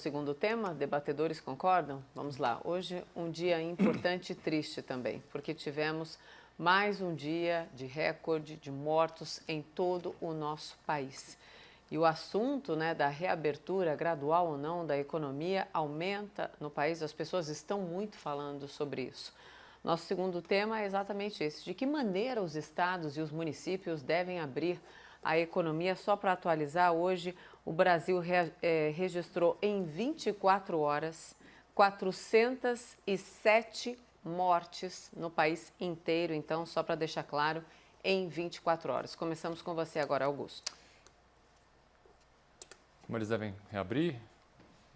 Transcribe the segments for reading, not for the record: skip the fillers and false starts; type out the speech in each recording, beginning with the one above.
Segundo tema, debatedores concordam? Vamos lá. Hoje um dia importante e triste também, porque tivemos mais um dia de recorde de mortos em todo o nosso país. E o assunto, da reabertura gradual ou não da economia aumenta no país, as pessoas estão muito falando sobre isso. Nosso segundo tema é exatamente esse: de que maneira os estados e os municípios devem abrir a economia. Só para atualizar, hoje o Brasil registrou em 24 horas 407 mortes no país inteiro. Então, só para deixar claro, em 24 horas. Começamos com você agora, Augusto. Como eles devem reabrir?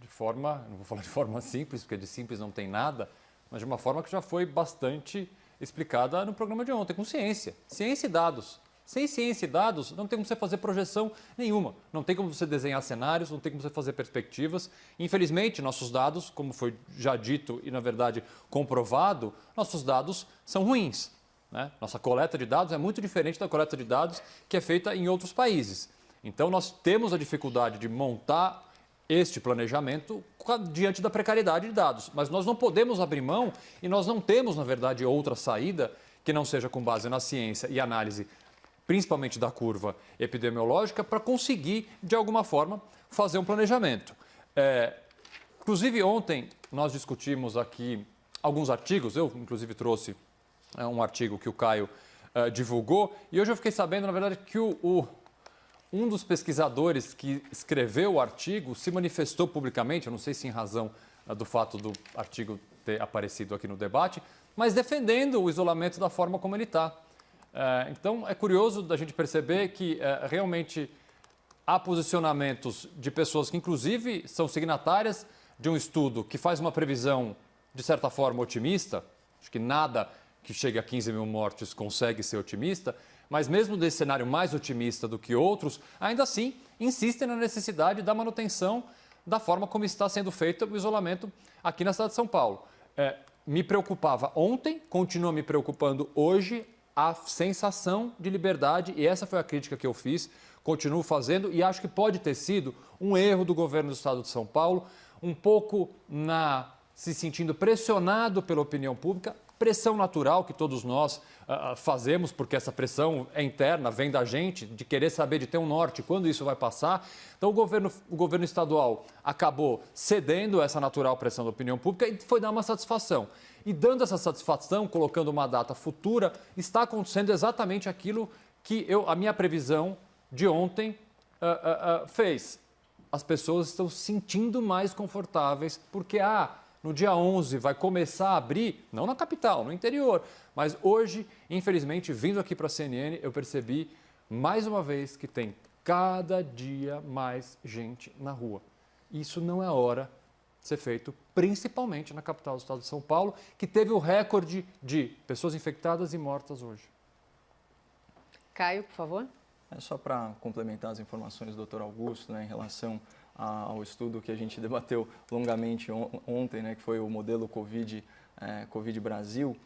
De forma, não vou falar de forma simples, porque de simples não tem nada, mas de uma forma que já foi bastante explicada no programa de ontem, com ciência e dados. Sem ciência e dados, não tem como você fazer projeção nenhuma. Não tem como você desenhar cenários, não tem como você fazer perspectivas. Infelizmente, nossos dados, como foi já dito e, na verdade, comprovado, nossos dados são ruins, né? Nossa coleta de dados é muito diferente da coleta de dados que é feita em outros países. Então, nós temos a dificuldade de montar este planejamento diante da precariedade de dados. Mas nós não podemos abrir mão e nós não temos, na verdade, outra saída que não seja com base na ciência e análise, principalmente da curva epidemiológica, para conseguir, de alguma forma, fazer um planejamento. Inclusive, ontem nós discutimos aqui alguns artigos, eu, inclusive, trouxe um artigo que o Caio divulgou, e hoje eu fiquei sabendo, na verdade, que um dos pesquisadores que escreveu o artigo se manifestou publicamente, eu não sei se em razão do fato do artigo ter aparecido aqui no debate, mas defendendo o isolamento da forma como ele está. Então, é curioso da gente perceber que realmente há posicionamentos de pessoas que, inclusive, são signatárias de um estudo que faz uma previsão, de certa forma, otimista. Acho que nada que chegue a 15 mil mortes consegue ser otimista, mas mesmo desse cenário mais otimista do que outros, ainda assim insistem na necessidade da manutenção da forma como está sendo feito o isolamento aqui na cidade de São Paulo. Me preocupava ontem, continua me preocupando hoje, a sensação de liberdade, e essa foi a crítica que eu fiz, continuo fazendo, e acho que pode ter sido um erro do governo do estado de São Paulo, um pouco se sentindo pressionado pela opinião pública, pressão natural que todos nós fazemos, porque essa pressão é interna, vem da gente, de querer saber, de ter um norte, quando isso vai passar. Então o governo estadual acabou cedendo essa natural pressão da opinião pública e foi dar uma satisfação. E dando essa satisfação, colocando uma data futura, está acontecendo exatamente aquilo que a minha previsão de ontem fez. As pessoas estão se sentindo mais confortáveis porque no dia 11 vai começar a abrir, não na capital, no interior, mas hoje, infelizmente, vindo aqui para a CNN, eu percebi mais uma vez que tem cada dia mais gente na rua. Isso não é hora de ser feito, principalmente na capital do estado de São Paulo, que teve o recorde de pessoas infectadas e mortas hoje. Caio, por favor. Só para complementar as informações do Dr. Augusto, em relação ao estudo que a gente debateu longamente ontem, que foi o modelo Covid Brasil.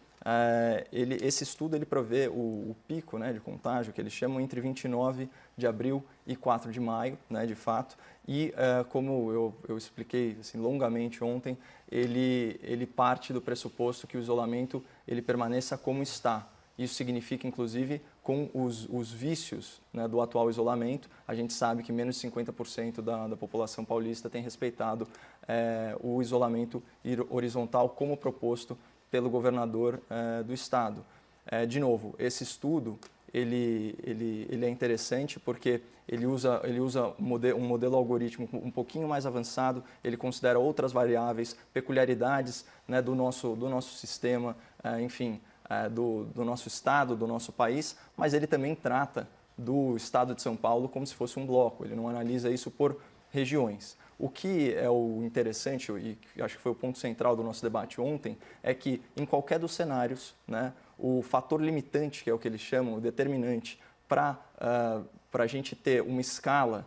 Esse estudo prevê o pico de contágio, que eles chamam, entre 29 de abril e 4 de maio, de fato. E, como eu expliquei assim, longamente ontem, ele parte do pressuposto que o isolamento permaneça como está. Isso significa, inclusive, com os vícios do atual isolamento, a gente sabe que menos de 50% da população paulista tem respeitado o isolamento horizontal como proposto pelo governador do estado. De novo, esse estudo ele é interessante porque ele usa um modelo algorítmico um pouquinho mais avançado, ele considera outras variáveis, peculiaridades do nosso sistema, enfim, do nosso estado, do nosso país, mas ele também trata do estado de São Paulo como se fosse um bloco, ele não analisa isso por regiões. O que é o interessante, e acho que foi o ponto central do nosso debate ontem, é que em qualquer dos cenários, o fator limitante, que é o que eles chamam, o determinante, para a gente ter uma escala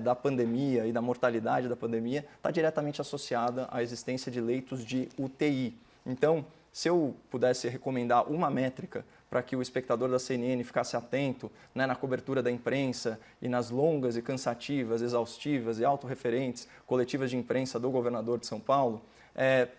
da pandemia e da mortalidade da pandemia, está diretamente associada à existência de leitos de UTI. Então, Se eu pudesse recomendar uma métrica para que o espectador da CNN ficasse atento, né, na cobertura da imprensa e nas longas e cansativas, exaustivas e autorreferentes coletivas de imprensa do governador de São Paulo,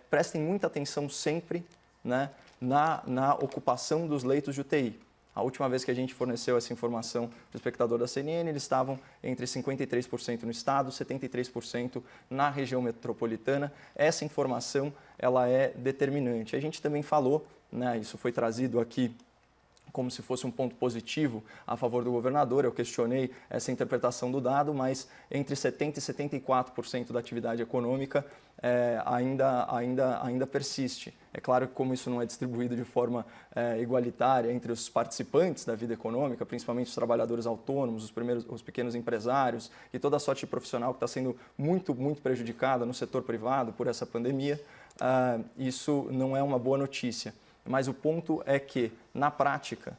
prestem muita atenção sempre, né, na ocupação dos leitos de UTI. A última vez que a gente forneceu essa informação para o espectador da CNN, eles estavam entre 53% no estado, 73% na região metropolitana. Essa informação ela é determinante. A gente também falou, né, isso foi trazido aqui como se fosse um ponto positivo a favor do governador. Eu questionei essa interpretação do dado, mas entre 70% e 74% da atividade econômica ainda persiste. É claro que como isso não é distribuído de forma igualitária entre os participantes da vida econômica, principalmente os trabalhadores autônomos, os pequenos empresários e toda a sorte profissional que está sendo muito, muito prejudicada no setor privado por essa pandemia, isso não é uma boa notícia. Mas o ponto é que, na prática,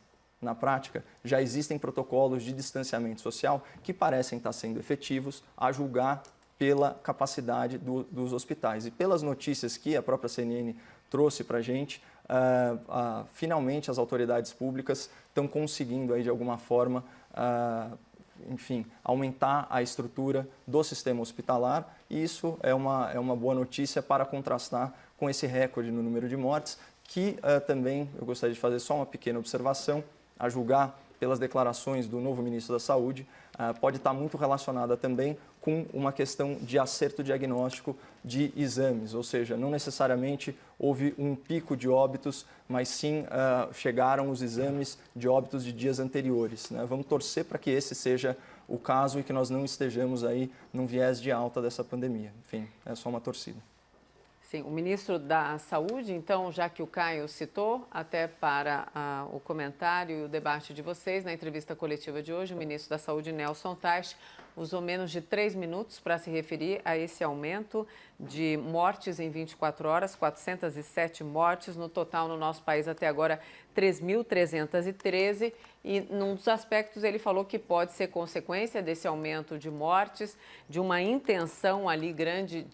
já existem protocolos de distanciamento social que parecem estar sendo efetivos, a julgar pela capacidade dos hospitais. E pelas notícias que a própria CNN trouxe para a gente, finalmente as autoridades públicas estão conseguindo, aí, de alguma forma, aumentar a estrutura do sistema hospitalar, e isso é uma boa notícia para contrastar com esse recorde no número de mortes, que também eu gostaria de fazer só uma pequena observação, a julgar pelas declarações do novo ministro da Saúde, pode estar muito relacionada também com uma questão de acerto diagnóstico de exames, ou seja, não necessariamente houve um pico de óbitos, mas sim chegaram os exames de óbitos de dias anteriores, né? Vamos torcer para que esse seja o caso e que nós não estejamos aí num viés de alta dessa pandemia. Enfim, é só uma torcida. Sim, o ministro da Saúde, então, já que o Caio citou, até para o comentário e o debate de vocês, na entrevista coletiva de hoje, o ministro da Saúde, Nelson Teich, usou menos de 3 minutos para se referir a esse aumento de mortes em 24 horas, 407 mortes no total no nosso país até agora, 3.313, e num dos aspectos ele falou que pode ser consequência desse aumento de mortes, de uma intenção ali grande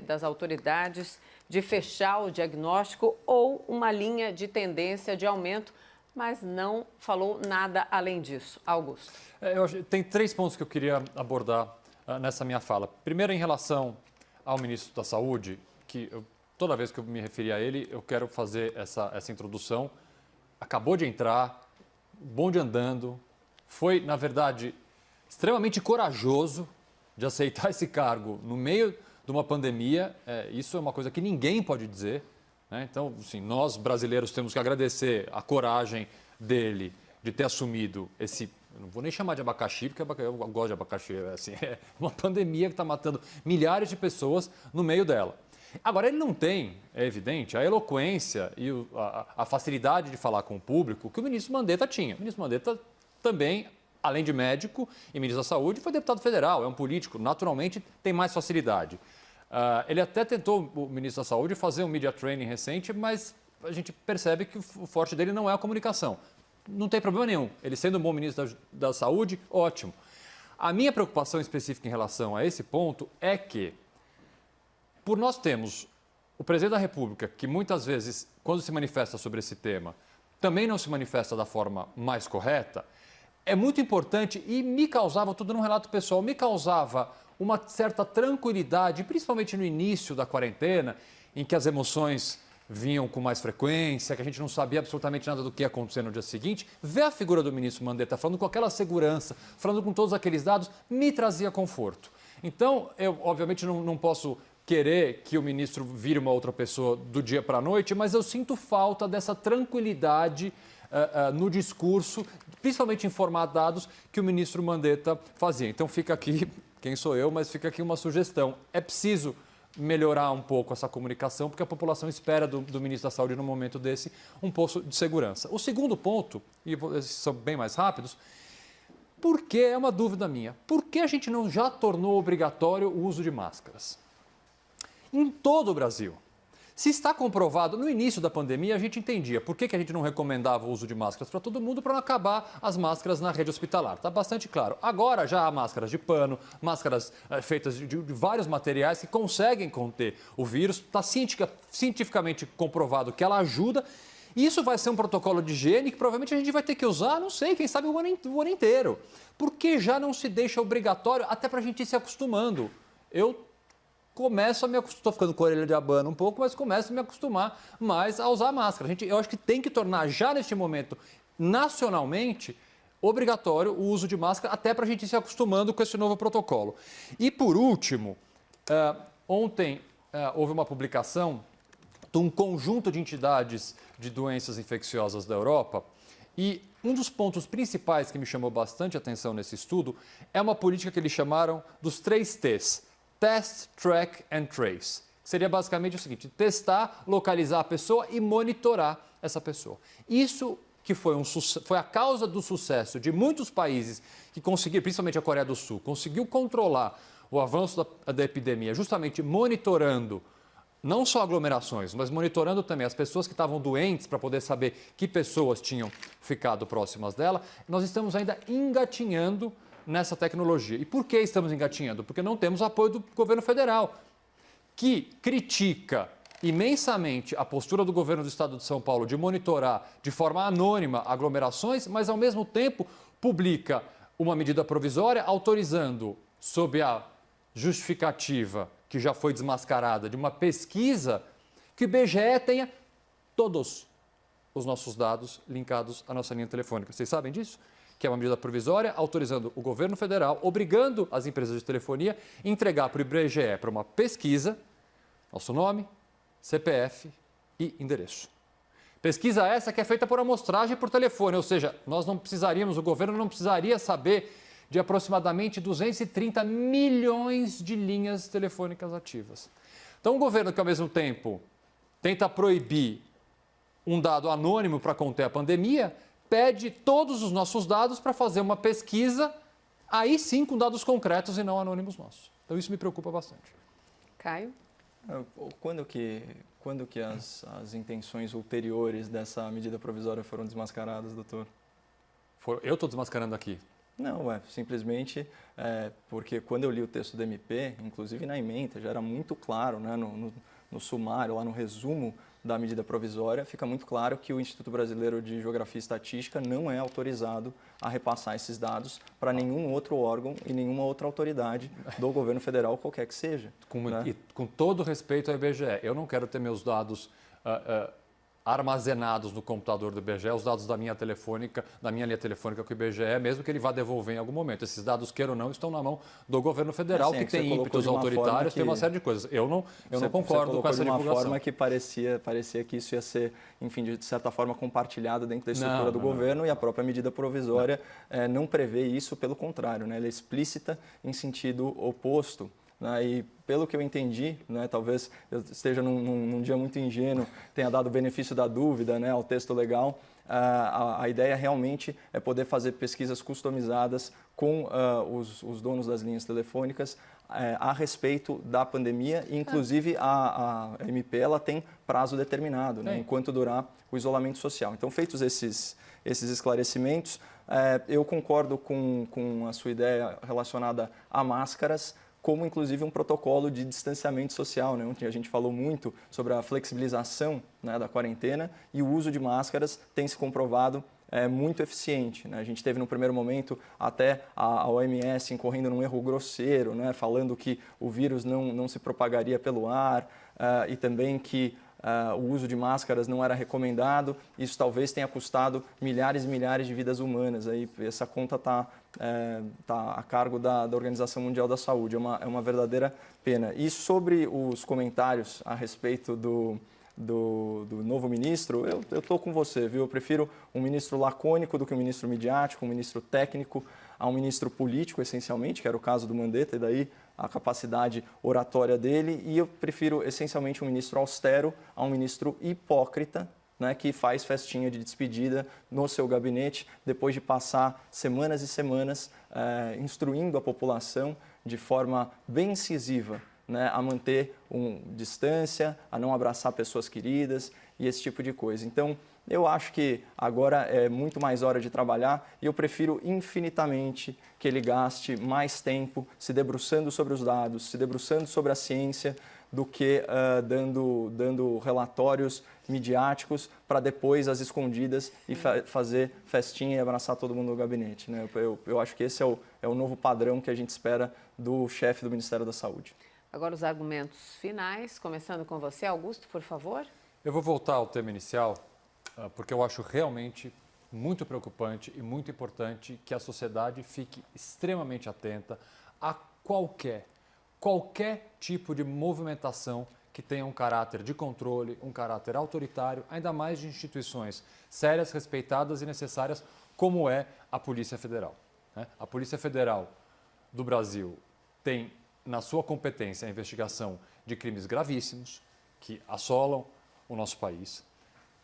das autoridades de fechar o diagnóstico ou uma linha de tendência de aumento, mas não falou nada além disso. Augusto. Tem 3 pontos que eu queria abordar nessa minha fala. Primeiro, em relação ao ministro da Saúde, que toda vez que eu me referi a ele, eu quero fazer essa introdução. Acabou de entrar, bonde andando, foi, na verdade, extremamente corajoso de aceitar esse cargo no meio de uma pandemia. Isso é uma coisa que ninguém pode dizer, né? Então, assim, nós brasileiros temos que agradecer a coragem dele de ter assumido esse... Eu não vou nem chamar de abacaxi, porque eu gosto de abacaxi. Assim, é uma pandemia que está matando milhares de pessoas no meio dela. Agora, ele não tem, é evidente, a eloquência e a facilidade de falar com o público que o ministro Mandetta tinha. O ministro Mandetta também, além de médico e ministro da Saúde, foi deputado federal, é um político, naturalmente tem mais facilidade. Ele até tentou, o ministro da Saúde, fazer um media training recente, mas a gente percebe que o forte dele não é a comunicação. Não tem problema nenhum. Ele sendo um bom ministro da Saúde, ótimo. A minha preocupação específica em relação a esse ponto é que, por nós termos o presidente da República, que muitas vezes, quando se manifesta sobre esse tema, também não se manifesta da forma mais correta, é muito importante e me causava, tudo num relato pessoal, me causava uma certa tranquilidade, principalmente no início da quarentena, em que as emoções vinham com mais frequência, que a gente não sabia absolutamente nada do que ia acontecer no dia seguinte, ver a figura do ministro Mandetta falando com aquela segurança, falando com todos aqueles dados, me trazia conforto. Então, eu obviamente não posso querer que o ministro vire uma outra pessoa do dia para a noite, mas eu sinto falta dessa tranquilidade no discurso, principalmente em formar dados, que o ministro Mandetta fazia. Então fica aqui, quem sou eu, mas fica aqui uma sugestão. É preciso melhorar um pouco essa comunicação, porque a população espera do ministro da Saúde, num momento desse, um posto de segurança. O segundo ponto, e esses são bem mais rápidos, porque é uma dúvida minha, por que a gente não já tornou obrigatório o uso de máscaras? Em todo o Brasil. Se está comprovado, no início da pandemia a gente entendia por que a gente não recomendava o uso de máscaras para todo mundo para não acabar as máscaras na rede hospitalar. Está bastante claro. Agora já há máscaras de pano, máscaras feitas de vários materiais que conseguem conter o vírus. Está cientificamente comprovado que ela ajuda. Isso vai ser um protocolo de higiene que provavelmente a gente vai ter que usar, não sei, quem sabe o ano inteiro. Por que já não se deixa obrigatório, até para a gente ir se acostumando? Eu começo a me acostumar, estou ficando com a orelha de abano um pouco, mas começo a me acostumar mais a usar máscara. Eu acho que tem que tornar já neste momento, nacionalmente, obrigatório o uso de máscara, até para a gente ir se acostumando com esse novo protocolo. E por último, ontem houve uma publicação de um conjunto de entidades de doenças infecciosas da Europa e um dos pontos principais que me chamou bastante atenção nesse estudo é uma política que eles chamaram dos 3 T's. Test, Track and Trace. Seria basicamente o seguinte, testar, localizar a pessoa e monitorar essa pessoa. Isso que foi a causa do sucesso de muitos países que conseguiram, principalmente a Coreia do Sul, conseguiu controlar o avanço da epidemia justamente monitorando não só aglomerações, mas monitorando também as pessoas que estavam doentes para poder saber que pessoas tinham ficado próximas dela. Nós estamos ainda engatinhando nessa tecnologia. E por que estamos engatinhando? Porque não temos apoio do governo federal, que critica imensamente a postura do governo do estado de São Paulo de monitorar de forma anônima aglomerações, mas ao mesmo tempo publica uma medida provisória autorizando, sob a justificativa que já foi desmascarada de uma pesquisa, que o IBGE tenha todos os nossos dados linkados à nossa linha telefônica. Vocês sabem disso? Que é uma medida provisória autorizando o governo federal, obrigando as empresas de telefonia a entregar para o IBGE para uma pesquisa, nosso nome, CPF e endereço. Pesquisa essa que é feita por amostragem por telefone, ou seja, o governo não precisaria saber de aproximadamente 230 milhões de linhas telefônicas ativas. Então, um governo que, ao mesmo tempo, tenta proibir um dado anônimo para conter a pandemia, pede todos os nossos dados para fazer uma pesquisa, aí sim com dados concretos e não anônimos nossos. Então isso me preocupa bastante. Caio? Quando que as intenções ulteriores dessa medida provisória foram desmascaradas, doutor? Eu estou desmascarando aqui. Não, simplesmente porque quando eu li o texto do MP, inclusive na ementa, já era muito claro, né, no sumário, lá no resumo da medida provisória, fica muito claro que o Instituto Brasileiro de Geografia e Estatística não é autorizado a repassar esses dados para nenhum outro órgão e nenhuma outra autoridade do governo federal, qualquer que seja. E com todo respeito ao IBGE, eu não quero ter meus dados armazenados no computador do IBGE, os dados da minha linha telefônica com o IBGE, mesmo que ele vá devolver em algum momento. Esses dados, queira ou não, estão na mão do governo federal, que tem ímpetos autoritários, tem uma série de coisas. Eu não concordo com essa divulgação. De uma forma que parecia que isso ia ser, enfim, de certa forma compartilhado dentro da estrutura do governo, e a própria medida provisória não prevê isso, pelo contrário, né? Ela é explícita em sentido oposto. E pelo que eu entendi, talvez eu esteja num dia muito ingênuo, tenha dado o benefício da dúvida ao texto legal, a ideia realmente é poder fazer pesquisas customizadas com os donos das linhas telefônicas a respeito da pandemia, e inclusive a MP ela tem prazo determinado, enquanto durar o isolamento social. Então, feitos esses esclarecimentos, eu concordo com a sua ideia relacionada a máscaras, como inclusive um protocolo de distanciamento social. Ontem a gente falou muito sobre a flexibilização da quarentena, e o uso de máscaras tem se comprovado muito eficiente. A gente teve no primeiro momento até a OMS incorrendo num erro grosseiro, falando que o vírus não se propagaria pelo ar, e também que o uso de máscaras não era recomendado. Isso talvez tenha custado milhares e milhares de vidas humanas. Aí essa conta está a cargo da Organização Mundial da Saúde. É uma verdadeira pena. E sobre os comentários a respeito do novo ministro, eu estou com você, viu? Eu prefiro um ministro lacônico do que um ministro midiático, um ministro técnico, a um ministro político, essencialmente, que era o caso do Mandetta, e daí a capacidade oratória dele, e eu prefiro essencialmente um ministro austero a um ministro hipócrita, que faz festinha de despedida no seu gabinete, depois de passar semanas e semanas instruindo a população de forma bem incisiva né, a manter distância, a não abraçar pessoas queridas e esse tipo de coisa. Então, eu acho que agora é muito mais hora de trabalhar e eu prefiro infinitamente que ele gaste mais tempo se debruçando sobre os dados, se debruçando sobre a ciência, do que dando relatórios midiáticos para depois, às escondidas, e fazer festinha e abraçar todo mundo no gabinete, né? Eu acho que esse é o novo padrão que a gente espera do chefe do Ministério da Saúde. Agora os argumentos finais, começando com você, Augusto, por favor. Eu vou voltar ao tema inicial, porque eu acho realmente muito preocupante e muito importante que a sociedade fique extremamente atenta a qualquer tipo de movimentação que tenha um caráter de controle, um caráter autoritário, ainda mais de instituições sérias, respeitadas e necessárias, como é a Polícia Federal. A Polícia Federal do Brasil tem na sua competência a investigação de crimes gravíssimos que assolam o nosso país.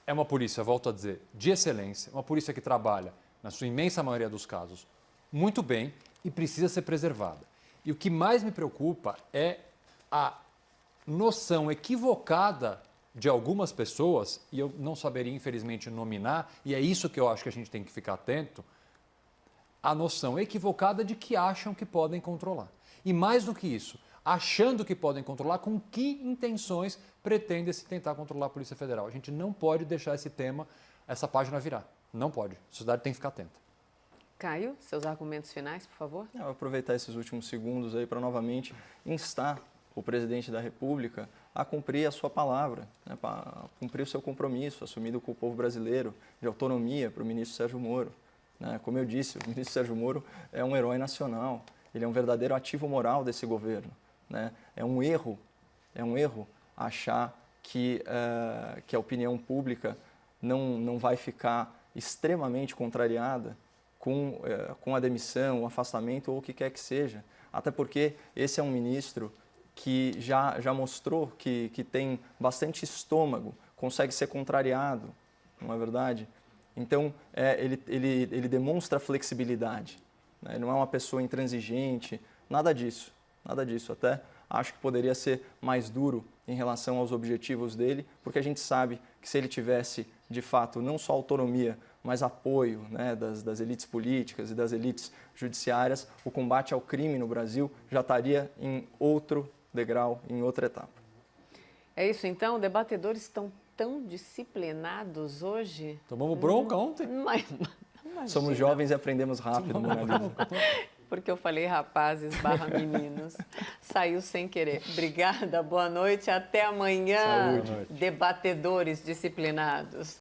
É uma polícia, volto a dizer, de excelência, uma polícia que trabalha, na sua imensa maioria dos casos, muito bem e precisa ser preservada. E o que mais me preocupa é a noção equivocada de algumas pessoas, e eu não saberia, infelizmente, nominar, e é isso que eu acho que a gente tem que ficar atento, a noção equivocada de que acham que podem controlar. E mais do que isso, achando que podem controlar, com que intenções pretende-se tentar controlar a Polícia Federal. A gente não pode deixar esse tema, essa página virar. Não pode. A sociedade tem que ficar atenta. Caio, seus argumentos finais, por favor. Eu vou aproveitar esses últimos segundos aí para novamente instar o presidente da República a cumprir a sua palavra, né, para cumprir o seu compromisso assumido com o povo brasileiro de autonomia para o ministro Sérgio Moro. Né? Como eu disse, o ministro Sérgio Moro é um herói nacional, ele é um verdadeiro ativo moral desse governo. Né? É um erro achar que a opinião pública não vai ficar extremamente contrariada com a demissão, o afastamento ou o que quer que seja. Até porque esse é um ministro que já mostrou que tem bastante estômago, consegue ser contrariado, não é verdade? Então, ele demonstra flexibilidade, né? Ele não é uma pessoa intransigente, nada disso. Até acho que poderia ser mais duro em relação aos objetivos dele, porque a gente sabe que se ele tivesse, de fato, não só autonomia, mas apoio, né, das elites políticas e das elites judiciárias, o combate ao crime no Brasil já estaria em outro degrau, em outra etapa. É isso então, debatedores estão tão disciplinados hoje. Tomamos bronca ontem. Somos jovens e aprendemos rápido, Mona Lisa. Porque eu falei rapazes/meninos. Saiu sem querer. Obrigada, boa noite, até amanhã. Saúde. Debatedores disciplinados.